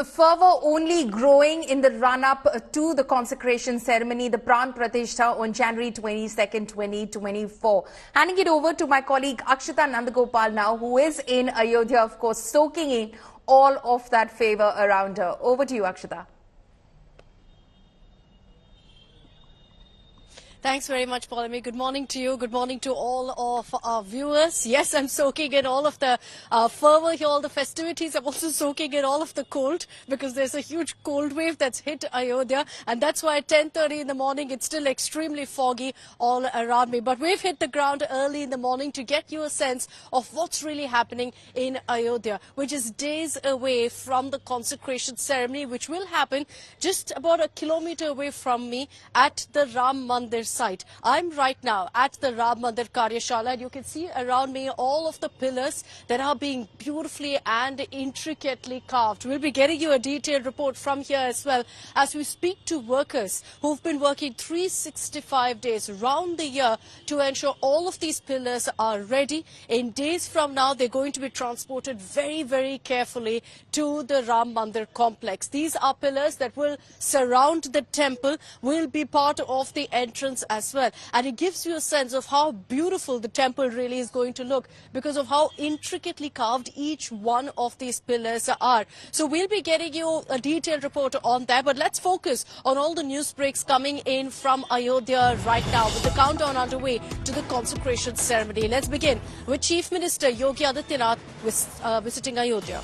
The fervor only growing in the run-up to the consecration ceremony, the Pran Pratishtha on January 22nd, 2024. Handing it over to my colleague Akshita Nandagopal now, who is in Ayodhya, of course, soaking in all of that favor around her. Over to you, Akshita. Thanks very much, Paulami. Good morning to you. Good morning to all of our viewers. Yes, I'm soaking in all of the fervor here, all the festivities. I'm also soaking in all of the cold because there's a huge cold wave that's hit Ayodhya. And that's why at 10:30 in the morning, it's still extremely foggy all around me. But we've hit the ground early in the morning to get you a sense of what's really happening in Ayodhya, which is days away from the consecration ceremony, which will happen just about a kilometer away from me at the Ram Mandir site. I'm right now at the Ram Mandir Karyashala, and you can see around me all of the pillars that are being beautifully and intricately carved. We'll be getting you a detailed report from here as well as we speak to workers who've been working 365 days round the year to ensure all of these pillars are ready. In days from now, they're going to be transported very, very carefully to the Ram Mandir complex. These are pillars that will surround the temple, will be part of the entrance as well, and it gives you a sense of how beautiful the temple really is going to look because of how intricately carved each one of these pillars are. So we'll be getting you a detailed report on that, but let's focus on all the news breaks coming in from Ayodhya right now with the countdown underway to the consecration ceremony. Let's begin with Chief Minister Yogi Adityanath visiting Ayodhya.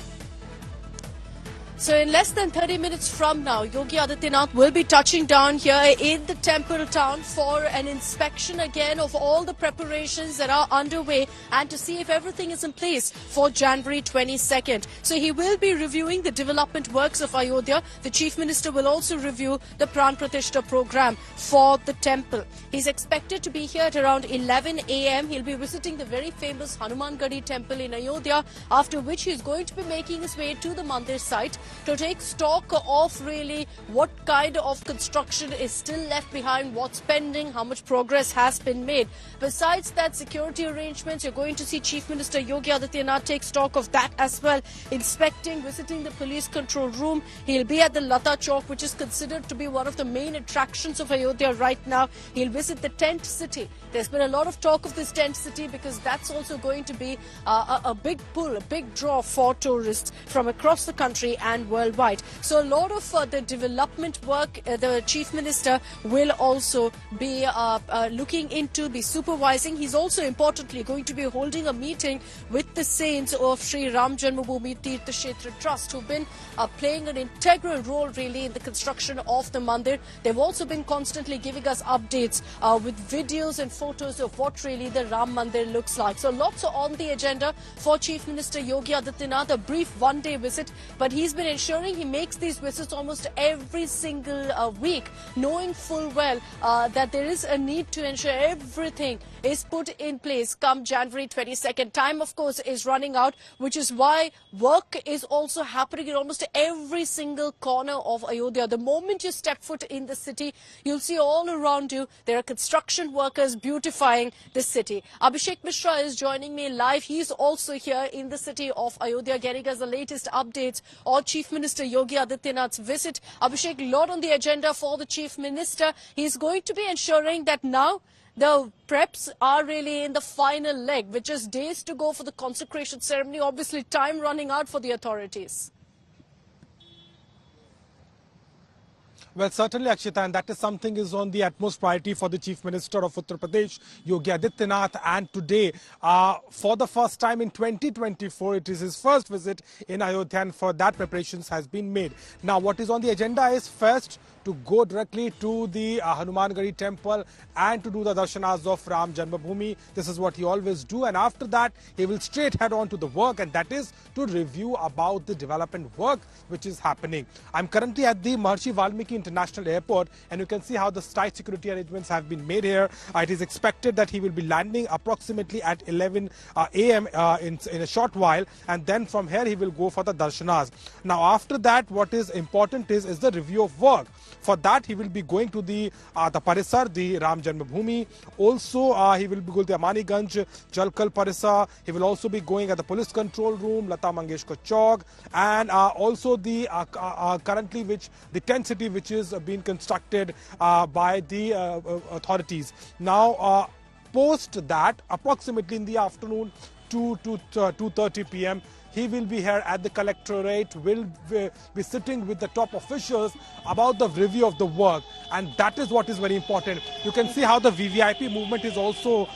So in less than 30 minutes from now, Yogi Adityanath will be touching down here in the temple town for an inspection again of all the preparations that are underway and to see if everything is in place for January 22nd. So he will be reviewing the development works of Ayodhya. The Chief Minister will also review the Pran Pratishtha program for the temple. He's expected to be here at around 11 a.m. He'll be visiting the very famous Hanuman Gadi temple in Ayodhya, after which he's going to be making his way to the Mandir site to take stock of really what kind of construction is still left behind, what's pending, how much progress has been made. Besides that, security arrangements, you're going to see Chief Minister Yogi Adityanath take stock of that as well, inspecting, visiting the police control room. He'll be at the Lata Chowk, which is considered to be one of the main attractions of Ayodhya right now. He'll visit the tent city. There's been a lot of talk of this tent city because that's also going to be a big pull, a big draw for tourists from across the country and worldwide. So a lot of the development work the Chief Minister will also be looking into, be supervising. He's also importantly going to be holding a meeting with the saints of Sri Ram Janmabhoomi Tirtha Kshetra Trust, who've been playing an integral role really in the construction of the mandir. They've also been constantly giving us updates with videos and photos of what really the Ram Mandir looks like. So lots are on the agenda for Chief Minister Yogi Adityanath, a brief one-day visit, but he's been ensuring he makes these visits almost every single week, knowing full well that there is a need to ensure everything is put in place come January 22nd. Time, of course, is running out, which is why work is also happening in almost every single corner of Ayodhya. The moment you step foot in the city, you'll see all around you there are construction workers beautifying the city. Abhishek Mishra is joining me live. He's also here in the city of Ayodhya, getting us the latest updates on Chief Minister Yogi Adityanath's visit. Abhishek, a lot on the agenda for the Chief Minister. He's going to be ensuring that now the preps are really in the final leg, with just days to go for the consecration ceremony. Obviously, time running out for the authorities. Well, certainly, Akshita, and that is something is on the utmost priority for the Chief Minister of Uttar Pradesh, Yogi Adityanath. And today, for the first time in 2024, it is his first visit in Ayodhya, and for that preparations has been made. Now, what is on the agenda is first to go directly to the Hanuman Gadi temple and to do the darshanas of Ram Janmabhoomi. This is what he always do, and after that he will straight head on to the work, and that is to review about the development work which is happening. I'm currently at the Maharshi Valmiki International Airport, and you can see how the tight security arrangements have been made here. It is expected that he will be landing approximately at 11 a.m. In a short while, and then from here he will go for the darshanas. Now after that, what is important is the review of work. For that, he will be going to the Parisar, the Ram Janmabhoomi. Also, he will be going to the Amaniganj, Jalkal Parisar. He will also be going at the police control room, Lata Mangeshkar Chowk, and also the currently the tent city which is being constructed by the authorities. Now, post that, approximately in the afternoon, 2 to 2:30 p.m. he will be here at the collectorate, will be sitting with the top officials about the review of the work, and that is what is very important. You can see how the VVIP movement is also,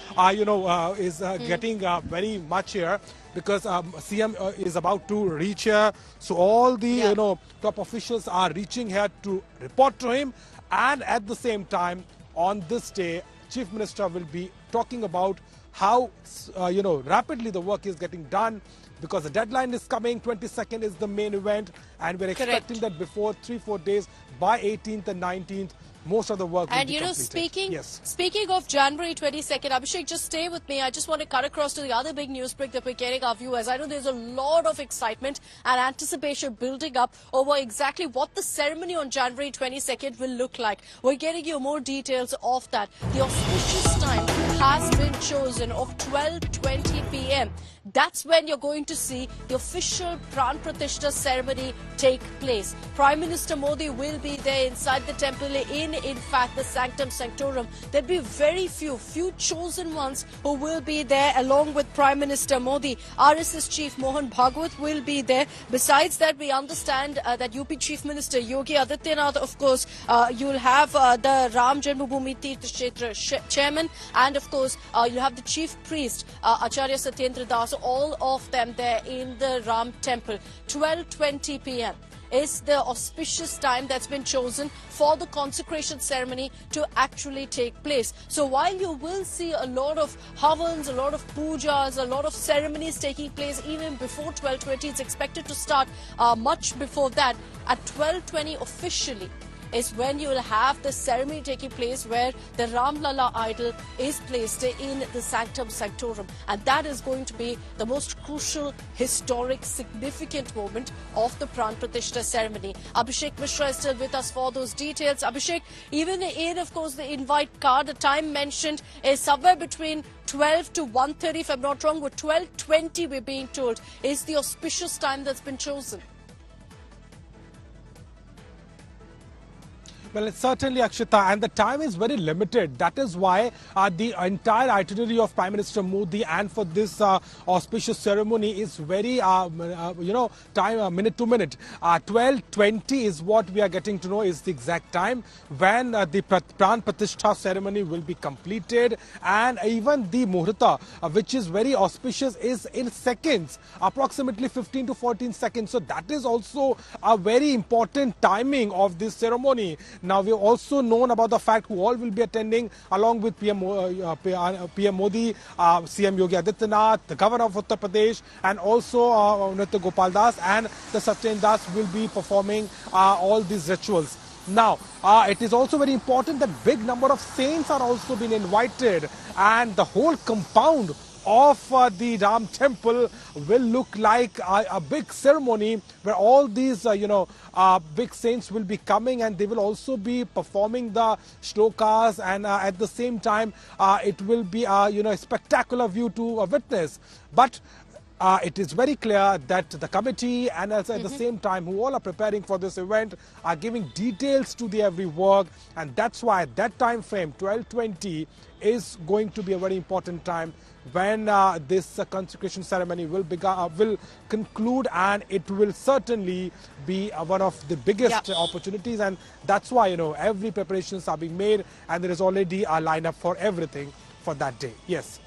getting very much here, because CM is about to reach here. So all the top officials are reaching here to report to him, and at the same time, on this day, Chief Minister will be talking about how rapidly the work is getting done, because the deadline is coming. 22nd is the main event, and we're expecting that before 3-4 days, by 18th and 19th, most of the work will be completed. Speaking of January 22nd, Abhishek, just stay with me. I just want to cut across to the other big news break that we're getting our viewers. I know there's a lot of excitement and anticipation building up over exactly what the ceremony on January 22nd will look like. We're getting you more details of that. The auspicious time has been chosen of 12:20 p.m. That's when you're going to see the official Pran Pratishtha ceremony take place. Prime Minister Modi will be there inside the temple, in fact, the Sanctum Sanctorum. There'll be very few chosen ones who will be there along with Prime Minister Modi. RSS Chief Mohan Bhagwat will be there. Besides that, we understand that UP Chief Minister Yogi Adityanath, of course, you'll have the Ram Janmabhoomi Tirth Kshetra Chairman, and of course, you'll have the Chief Priest, Acharya Satyendra Das, all of them there in the Ram Temple. 12:20 p.m. is the auspicious time that's been chosen for the consecration ceremony to actually take place. So while you will see a lot of havans, a lot of pujas, a lot of ceremonies taking place even before 12:20, it's expected to start much before that. At 12:20 officially is when you will have the ceremony taking place, where the Ram Lala idol is placed in the Sanctum Sanctorum. And that is going to be the most crucial, historic, significant moment of the Pran Pratishtha ceremony. Abhishek Mishra is still with us for those details. Abhishek, even in, of course, the invite card, the time mentioned is somewhere between 12 to 1:30, if I'm not wrong, with 12:20 we're being told is the auspicious time that's been chosen. Well, it's certainly, Akshita, and the time is very limited. That is why the entire itinerary of Prime Minister Modi and for this auspicious ceremony is very, time minute to minute. 12:20 is what we are getting to know is the exact time when the Pran Pratishtha ceremony will be completed, and even the Muhurta, which is very auspicious, is in seconds, approximately 15 to 14 seconds. So that is also a very important timing of this ceremony. Now, we have also known about the fact who all will be attending, along with PM Modi, CM Yogi Adityanath, the Governor of Uttar Pradesh, and also Nritya Gopal Das and the Satyen Das will be performing all these rituals. Now, it is also very important that big number of saints are also being invited, and the whole compound of the Ram temple will look like a big ceremony where all these big saints will be coming, and they will also be performing the shlokas, and at the same time it will be a spectacular view to witness. But it is very clear that the committee and also at the same time who all are preparing for this event are giving details to the every work, and that's why that time frame 12:20 is going to be a very important time when this consecration ceremony will conclude, and it will certainly be one of the biggest opportunities, and that's why every preparations are being made, and there is already a lineup for everything for that day. Yes.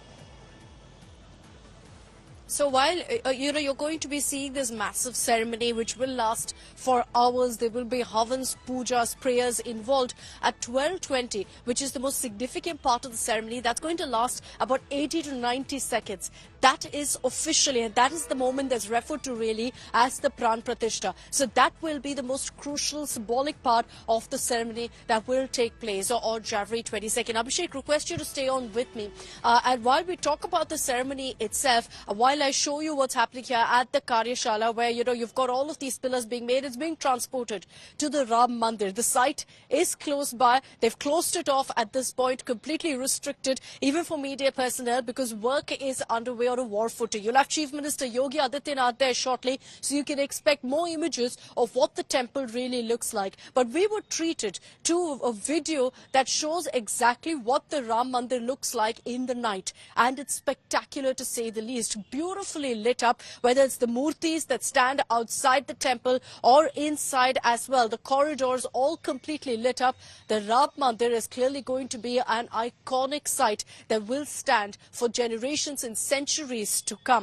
So while, you're going to be seeing this massive ceremony which will last for hours, there will be havans, pujas, prayers involved at 12:20, which is the most significant part of the ceremony. That's going to last about 80 to 90 seconds. That is officially, and that is the moment that's referred to really as the Pran Pratishtha. So that will be the most crucial, symbolic part of the ceremony that will take place on January 22nd. Abhishek, request you to stay on with me. And while we talk about the ceremony itself, while I show you what's happening here at the Karyashala, where, you've got all of these pillars being made. It's being transported to the Ram Mandir. The site is close by. They've closed it off at this point, completely restricted, even for media personnel, because work is underway on a war footing. You'll have Chief Minister Yogi Adityanath there shortly, so you can expect more images of what the temple really looks like. But we were treated to a video that shows exactly what the Ram Mandir looks like in the night. And it's spectacular, to say the least. Beautifully lit up, whether it's the murtis that stand outside the temple or inside as well. The corridors all completely lit up. The Ram Mandir is clearly going to be an iconic site that will stand for generations and centuries to come.